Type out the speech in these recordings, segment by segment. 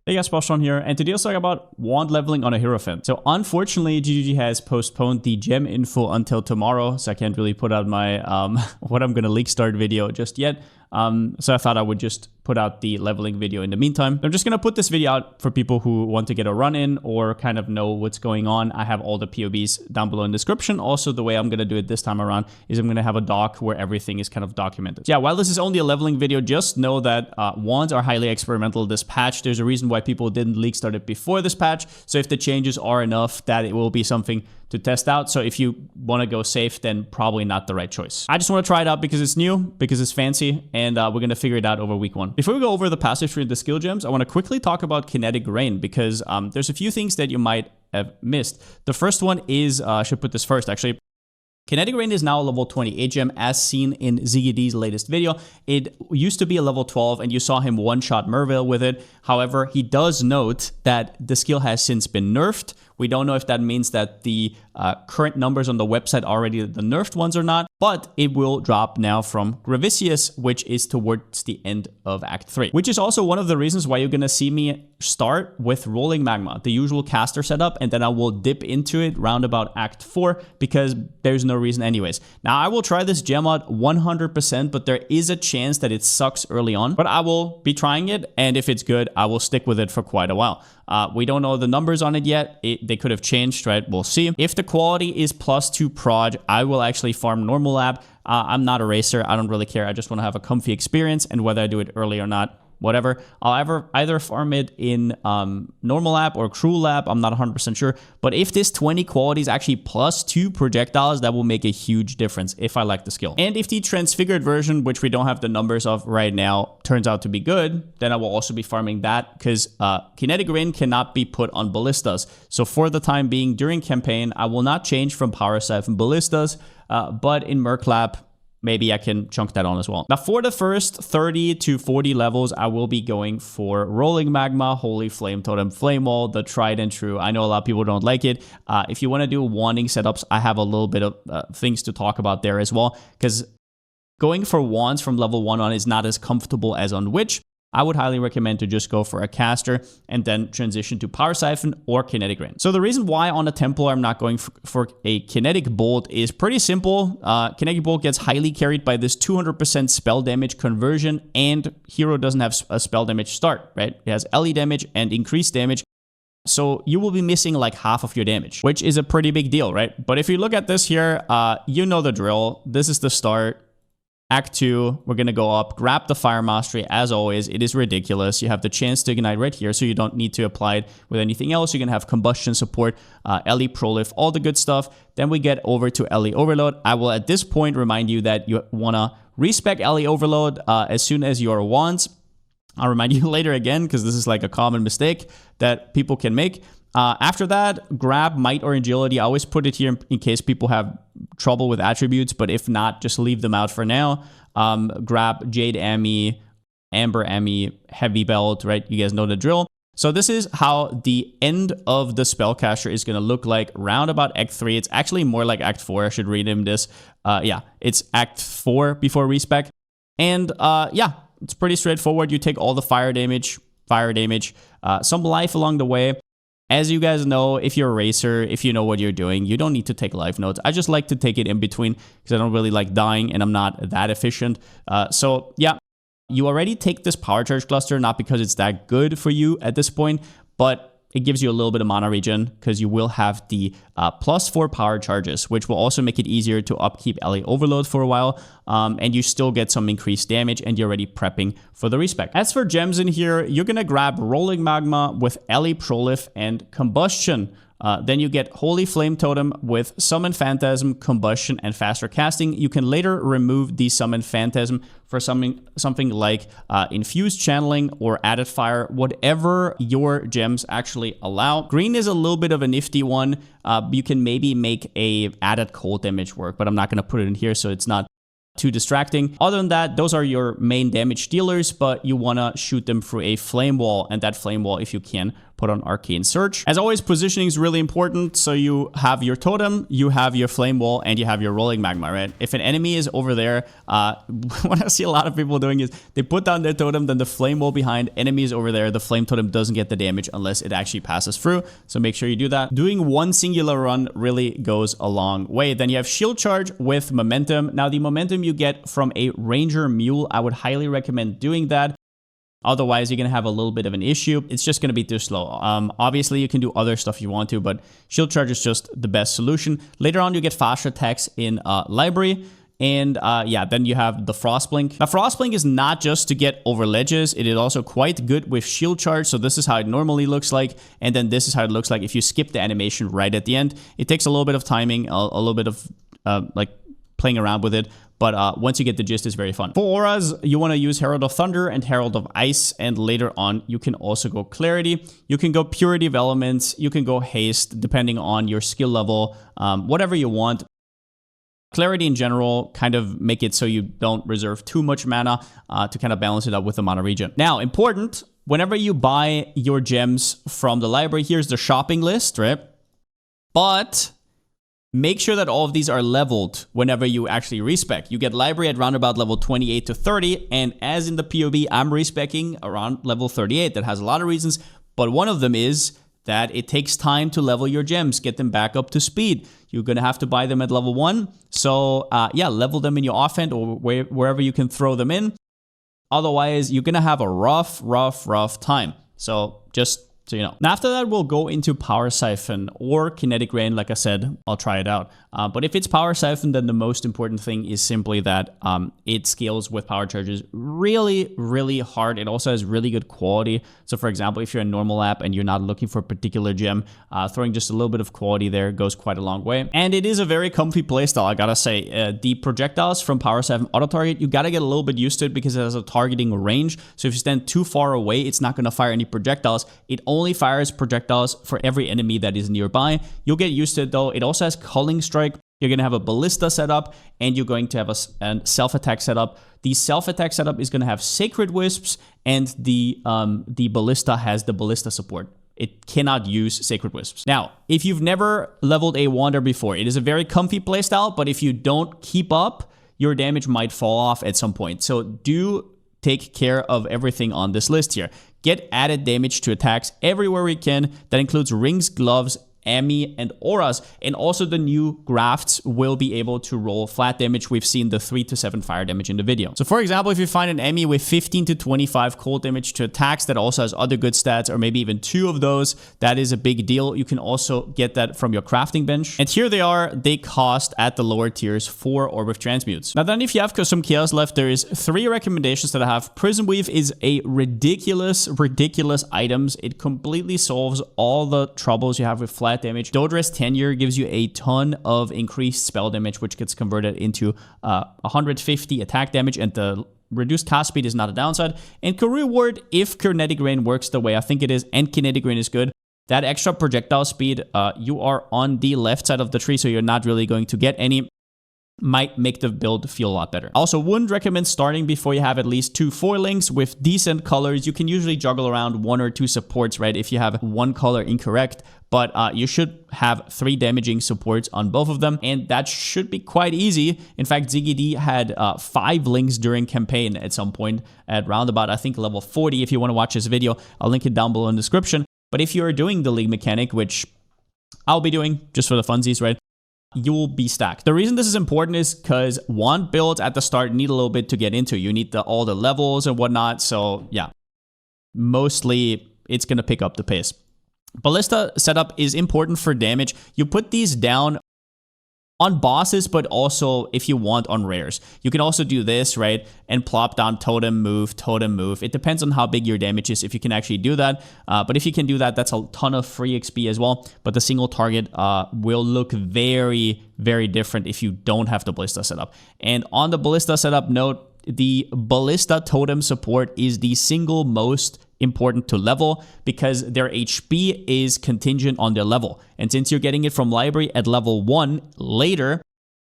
Hey guys, Palsteron here, and today let's talk about wand leveling on a Hierophant. So unfortunately, GGG has postponed the gem info until tomorrow, so I can't really put out my what I'm gonna league start video just yet. So I thought I would just put out the leveling video in the meantime. I'm just gonna put this video out for people who want to get a run in or kind of know what's going on. I have all the POVs down below in the description. Also, the way I'm gonna do it this time around is I'm gonna have a doc where everything is kind of documented. Yeah, while this is only a leveling video, just know that wands are highly experimental this patch. There's a reason why people didn't league start it before this patch. So if the changes are enough, that it will be something to test out. So if you want to go safe, then probably not the right choice. I just want to try it out because it's new, because it's fancy, and we're going to figure it out over week 1. Before we go over the passive tree and the skill gems, I want to quickly talk about kinetic rain because there's a few things that you might have missed. The first one is, I should put this first actually. Kinetic Rain is now a level 28 gem as seen in ZGD's latest video. It used to be a level 12 and you saw him one-shot Merveil with it. However, he does note that the skill has since been nerfed. We don't know if that means that the current numbers on the website are already the nerfed ones or not, but it will drop now from Gravicius, which is towards the end of Act 3. Which is also one of the reasons why you're going to see me start with Rolling Magma, the usual caster setup, and then I will dip into it round about Act 4 because there's no reason anyways. Now, I will try this gem out 100%, but there is a chance that it sucks early on, but I will be trying it, and if it's good, I will stick with it for quite a while. We don't know the numbers on it yet. They could have changed, right? We'll see. If the quality is +2 prod, I will actually farm normal lab. I'm not a racer. I don't really care. I just want to have a comfy experience, and whether I do it early or not, whatever. I'll either farm it in normal lab or cruel lab. I'm not 100% sure. But if this 20 quality is actually +2 projectiles, that will make a huge difference if I like the skill. And if the transfigured version, which we don't have the numbers of right now, turns out to be good, then I will also be farming that because Kinetic Rain cannot be put on ballistas. So for the time being, during campaign, I will not change from Power Siphon ballistas, but in Merc Lab, maybe I can chunk that on as well. Now, for the first 30 to 40 levels, I will be going for Rolling Magma, Holy Flame Totem, Flame Wall, the tried and true. I know a lot of people don't like it. If you want to do wanding setups, I have a little bit of things to talk about there as well, because going for wands from level 1 on is not as comfortable as on Witch. I would highly recommend to just go for a caster and then transition to Power Siphon or Kinetic Rain. So the reason why on a Templar I'm not going for a Kinetic Bolt is pretty simple. Kinetic Bolt gets highly carried by this 200% spell damage conversion, and Hiero doesn't have a spell damage start, right? It has LE damage and increased damage. So you will be missing like half of your damage, which is a pretty big deal, right? But if you look at this here, you know the drill. This is the start. Act 2, we're going to go up, grab the Fire Mastery. As always, it is ridiculous. You have the chance to ignite right here, so you don't need to apply it with anything else. You're going to have Combustion support, LE Prolif, all the good stuff. Then we get over to LE Overload. I will at this point remind you that you want to respec LE Overload as soon as your wands. I'll remind you later again, because this is like a common mistake that people can make. After that, grab Might or Agility. I always put it here in case people have trouble with attributes, but if not, just leave them out for now. Grab Jade Ami, Amber Ami, Heavy Belt, right? You guys know the drill. So this is how the end of the Spellcaster is going to look like round about Act 3. It's actually more like Act 4. I should rename this. Yeah, it's Act 4 before respec. And yeah, it's pretty straightforward. You take all the fire damage, some life along the way. As you guys know, if you're a racer, if you know what you're doing, you don't need to take life notes. I just like to take it in between because I don't really like dying and I'm not that efficient. So yeah, you already take this power charge cluster, not because it's that good for you at this point, but it gives you a little bit of mana regen because you will have the +4 power charges, which will also make it easier to upkeep LA Overload for a while. And you still get some increased damage and you're already prepping for the respec. As for gems in here, you're going to grab Rolling Magma with LE Prolif and Combustion. Then you get Holy Flame Totem with Summon Phantasm, Combustion, and Faster Casting. You can later remove the Summon Phantasm for something like Infused Channeling or Added Fire, whatever your gems actually allow. Green is a little bit of a nifty one. You can maybe make a added cold damage work, but I'm not going to put it in here so it's not too distracting. Other than that, those are your main damage dealers, but you want to shoot them through a flame wall, and that flame wall, if you can, put on Arcane Search. As always, positioning is really important. So you have your totem, you have your flame wall, and you have your rolling magma, right? If an enemy is over there, what I see a lot of people doing is they put down their totem, then the flame wall behind, enemy is over there, the flame totem doesn't get the damage unless it actually passes through. So make sure you do that. Doing one singular run really goes a long way. Then you have shield charge with momentum. Now the momentum you get from a ranger mule, I would highly recommend doing that. Otherwise, you're going to have a little bit of an issue. It's just going to be too slow. Obviously, you can do other stuff if you want to, but shield charge is just the best solution. Later on, you get faster attacks in library. And yeah, then you have the Frostblink. Now, Frostblink is not just to get over ledges. It is also quite good with shield charge. So this is how it normally looks like. And then this is how it looks like if you skip the animation right at the end. It takes a little bit of timing, a little bit of like playing around with it. But once you get the gist, it's very fun. For auras, you want to use Herald of Thunder and Herald of Ice. And later on, you can also go Clarity. You can go Purity of Elements. You can go Haste, depending on your skill level, whatever you want. Clarity in general, kind of make it so you don't reserve too much mana to kind of balance it out with the mana regen. Now, important, whenever you buy your gems from the library, here's the shopping list, right? But make sure that all of these are leveled whenever you actually respec. You get library at round about level 28 to 30, and as in the POV, I'm respeccing around level 38. That has a lot of reasons, but one of them is that it takes time to level your gems, get them back up to speed. You're going to have to buy them at level 1. So yeah, level them in your offhand or wherever you can throw them in. Otherwise, you're going to have a rough time. So just so you know. Now, after that, we'll go into Power Siphon or Kinetic Rain. Like I said, I'll try it out. But if it's Power Siphon, then the most important thing is simply that it scales with power charges really hard. It also has really good quality. So for example, if you're a normal app and you're not looking for a particular gem, throwing just a little bit of quality there goes quite a long way. And it is a very comfy playstyle, I gotta say. The projectiles from Power Siphon auto target, you gotta get a little bit used to it because it has a targeting range. So if you stand too far away, it's not gonna fire any projectiles. It only fires projectiles for every enemy that is nearby. You'll get used to it though. It also has Culling Strike. You're going to have a ballista setup, and you're going to have a self-attack setup. The self-attack setup is going to have Sacred Wisps, and the ballista has the ballista support. It cannot use Sacred Wisps. Now, if you've never leveled a Wander before, it is a very comfy playstyle, but if you don't keep up, your damage might fall off at some point. So do take care of everything on this list here. Get added damage to attacks everywhere we can. That includes rings, gloves, Ami, and auras, and also the new grafts will be able to roll flat damage. We've seen the 3 to 7 fire damage in the video. So for example, if you find an Ami with 15 to 25 cold damage to attacks that also has other good stats, or maybe even 2 of those, that is a big deal. You can also get that from your crafting bench. And here they are. They cost at the lower tiers 4 Orb of Transmutes. Now then, if you have some chaos left, there is 3 recommendations that I have. Prism Weave is a ridiculous items. It completely solves all the troubles you have with flat damage. Dodress Tenure gives you a ton of increased spell damage, which gets converted into 150 attack damage, and the reduced cast speed is not a downside. And Career Ward, if Kinetic Rain works the way I think it is, and Kinetic Rain is good, that extra projectile speed, you are on the left side of the tree, so you're not really going to get any. Might make the build feel a lot better. Also, wouldn't recommend starting before you have at least 2 foilings with decent colors. You can usually juggle around 1 or 2 supports, right, if you have 1 color incorrect, but you should have 3 damaging supports on both of them, and that should be quite easy. In fact, Ziggy D had 5 links during campaign at some point at roundabout, I think, level 40. If you want to watch this video, I'll link it down below in the description. But if you're doing the league mechanic, which I'll be doing just for the funsies, right, you'll be stacked. The reason this is important is because wand builds at the start need a little bit to get into. You need all the levels and whatnot. So yeah, mostly it's going to pick up the pace. Ballista setup is important for damage. You put these down on bosses, but also if you want on rares. You can also do this, right, and plop down totem move. It depends on how big your damage is, if you can actually do that. But if you can do that, that's a ton of free XP as well. But the single target will look very different if you don't have the ballista setup. And on the ballista setup note, the ballista totem support is the single most important to level because their HP is contingent on their level. And since you're getting it from library at level 1 later,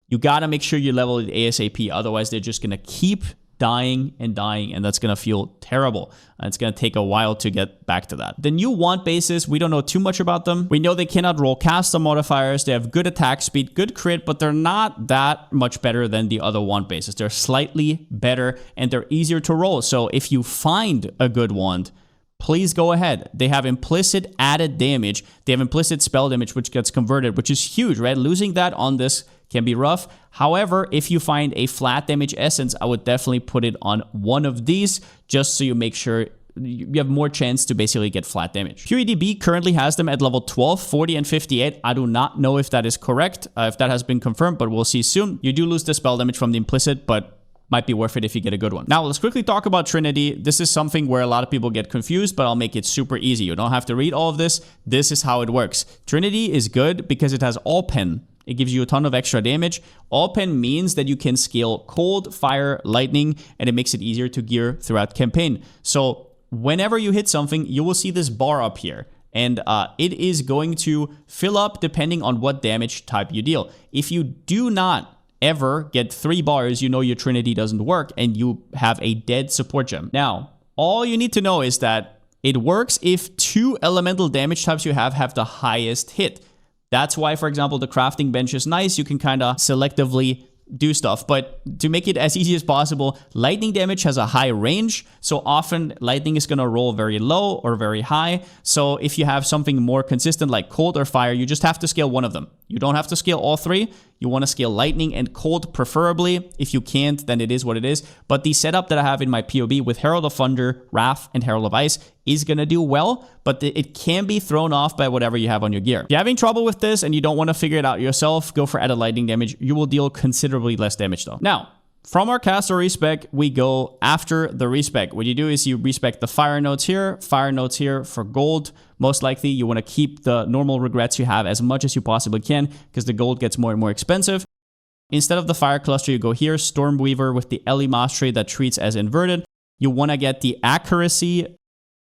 you gotta make sure you level it ASAP. Otherwise, they're just gonna keep dying and dying, and that's going to feel terrible. It's going to take a while to get back to that. The new wand bases, we don't know too much about them. We know they cannot roll custom modifiers. They have good attack speed, good crit, but they're not that much better than the other wand bases. They're slightly better, and they're easier to roll. So if you find a good wand, please go ahead. They have implicit added damage. They have implicit spell damage, which gets converted, which is huge, right? Losing that on this can be rough. However, if you find a flat damage essence, I would definitely put it on one of these just so you make sure you have more chance to basically get flat damage. QEDB currently has them at level 12, 40, and 58. I do not know if that is correct, if that has been confirmed, but we'll see soon. You do lose the spell damage from the implicit, but might be worth it if you get a good one. Now, let's quickly talk about Trinity. This is something where a lot of people get confused, but I'll make it super easy. You don't have to read all of this. This is how it works. Trinity is good because it has all pen. It gives you a ton of extra damage. All pen means that you can scale cold, fire, lightning, and it makes it easier to gear throughout campaign. So whenever you hit something, you will see this bar up here. And it is going to fill up depending on what damage type you deal. If you do not ever get 3 bars, you know your Trinity doesn't work and you have a dead support gem. Now, all you need to know is that it works if 2 elemental damage types you have the highest hit. That's why, for example, the crafting bench is nice. You can kind of selectively do stuff, but to make it as easy as possible, lightning damage has a high range, so often lightning is going to roll very low or very high. So if you have something more consistent like cold or fire, you just have to scale one of them. You don't have to scale all 3. You want to scale lightning and cold preferably. If you can't, then it is what it is. But the setup that I have in my POB with Herald of Thunder, Wrath, and Herald of Ice is going to do well, but it can be thrown off by whatever you have on your gear. If you're having trouble with this and you don't want to figure it out yourself, go for added lightning damage. You will deal considerably less damage though. Now, from our caster respec, we go after the respec. What you do is you respec the fire nodes here for gold. Most likely, you want to keep the normal regrets you have as much as you possibly can because the gold gets more and more expensive. Instead of the fire cluster, you go here, Stormweaver with the Ellie Mastery that treats as inverted. You want to get the accuracy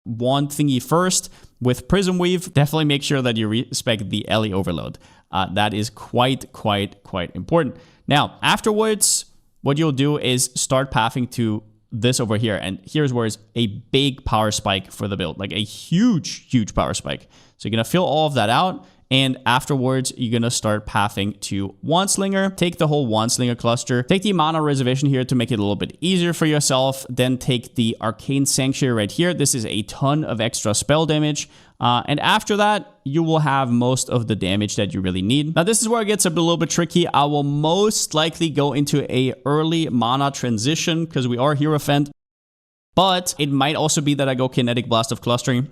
wand thingy first with Prism Weave. Definitely make sure that you respec the Ellie Overload. That is quite important. Now, afterwards, what you'll do is start pathing to this over here. And here's where it's a big power spike for the build, like a huge power spike. So you're going to fill all of that out. And afterwards, you're going to start pathing to Wandslinger. Take the whole Wandslinger cluster. Take the mana reservation here to make it a little bit easier for yourself. Then take the Arcane Sanctuary right here. This is a ton of extra spell damage. And after that, you will have most of the damage that you really need. Now, this is where it gets a little bit tricky. I will most likely go into a early mana transition because we are Hierophant. But it might also be that I go Kinetic Blast of Clustering.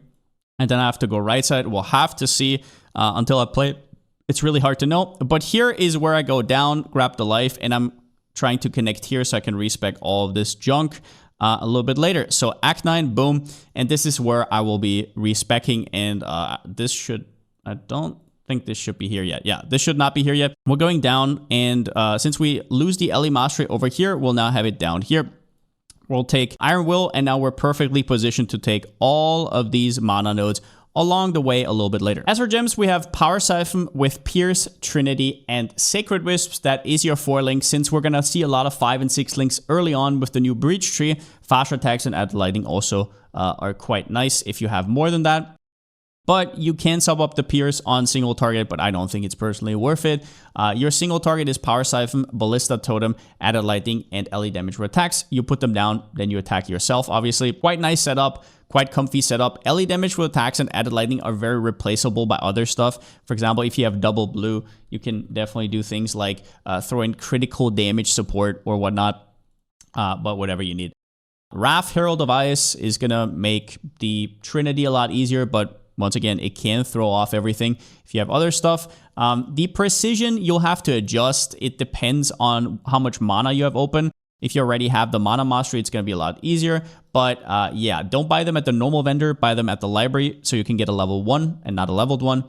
And then I have to go right side. We'll have to see until I play. It's really hard to know. But here is where I go down, grab the life, and I'm trying to connect here so I can respec all of this junk a little bit later. So Act 9, boom. And this is where I will be respecking. And this should, I don't think this should be here yet. Yeah, this should not be here yet. We're going down. And since we lose the Ellie Mastery over here, we'll now have it down here. We'll take Iron Will, and now we're perfectly positioned to take all of these mana nodes along the way a little bit later. As for gems, we have Power Siphon with Pierce, Trinity, and Sacred Wisps. That is your 4 link. Since we're going to see a lot of 5 and 6 links early on with the new Breach Tree, Fast Attacks and Added Lighting also are quite nice if you have more than that. But you can sub up the Pierce on single target, but I don't think it's personally worth it. Your single target is Power Siphon, Ballista Totem, Added Lightning, and Ellie damage for attacks. You put them down, then you attack yourself, obviously. Quite nice setup, quite comfy setup. Ellie damage for attacks and Added Lightning are very replaceable by other stuff. For example, if you have double blue, you can definitely do things like throw in critical damage support or whatnot, but whatever you need. Wrath Herald of Ice is going to make the Trinity a lot easier, but once again, it can throw off everything if you have other stuff. The precision, you'll have to adjust. It depends on how much mana you have open. If you already have the mana mastery, it's going to be a lot easier. But yeah, don't buy them at the normal vendor. Buy them at the library so you can get a level 1 and not a leveled one.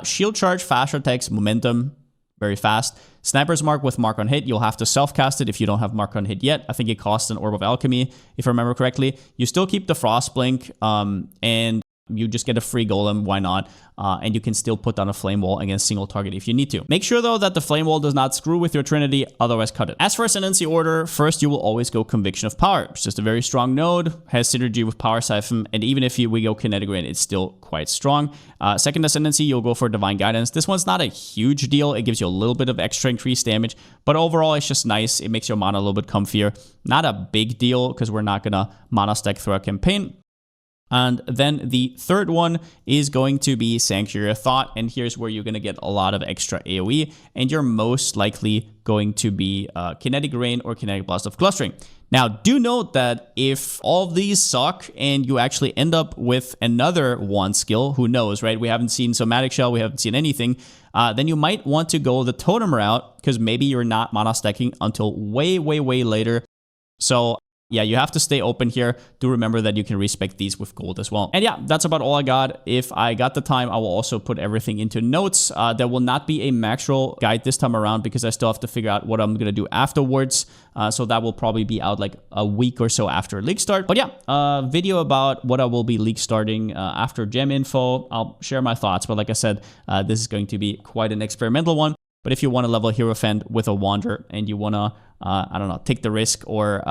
Shield Charge, Fast Attacks, Momentum, very fast. Sniper's Mark with Mark on Hit. You'll have to self-cast it if you don't have Mark on Hit yet. I think it costs an Orb of Alchemy, if I remember correctly. You still keep the Frost Blink, and You just get a free golem, why not? And you can still put down a flame wall against single target if you need to. Make sure though that the flame wall does not screw with your trinity, otherwise cut it. As for Ascendancy order, first you will always go Conviction of Power. It's just a very strong node, has synergy with Power Siphon, and even if we go Kinetic Rain, it's still quite strong. Second Ascendancy, you'll go for Divine Guidance. This one's not a huge deal. It gives you a little bit of extra increased damage, but overall it's just nice. It makes your mana a little bit comfier. Not a big deal because we're not gonna mana stack through our campaign. And then the third one is going to be Sanctuary of Thought, and here's where you're going to get a lot of extra AoE, and you're most likely going to be Kinetic Rain or Kinetic Blast of Clustering. Now, do note that if all of these suck and you actually end up with another one skill, who knows, right? We haven't seen Somatic Shell, we haven't seen anything, then you might want to go the Totem route, because maybe you're not mana stacking until way, way, way later. So yeah, you have to stay open here. Do remember that you can respec these with gold as well. And yeah, that's about all I got. If I got the time, I will also put everything into notes. There will not be a macro guide this time around because I still have to figure out what I'm going to do afterwards. So that will probably be out like a week or so after league start. But yeah, video about what I will be league starting after gem info. I'll share my thoughts. But like I said, this is going to be quite an experimental one. But if you want to level Hierophant with a Wander and you want to, I don't know, take the risk or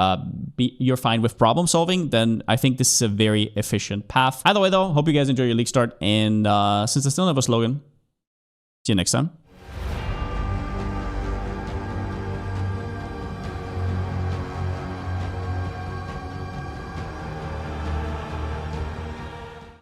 you're fine with problem solving, then I think this is a very efficient path. Either way though, hope you guys enjoy your league start. And since I still have a slogan, see you next time.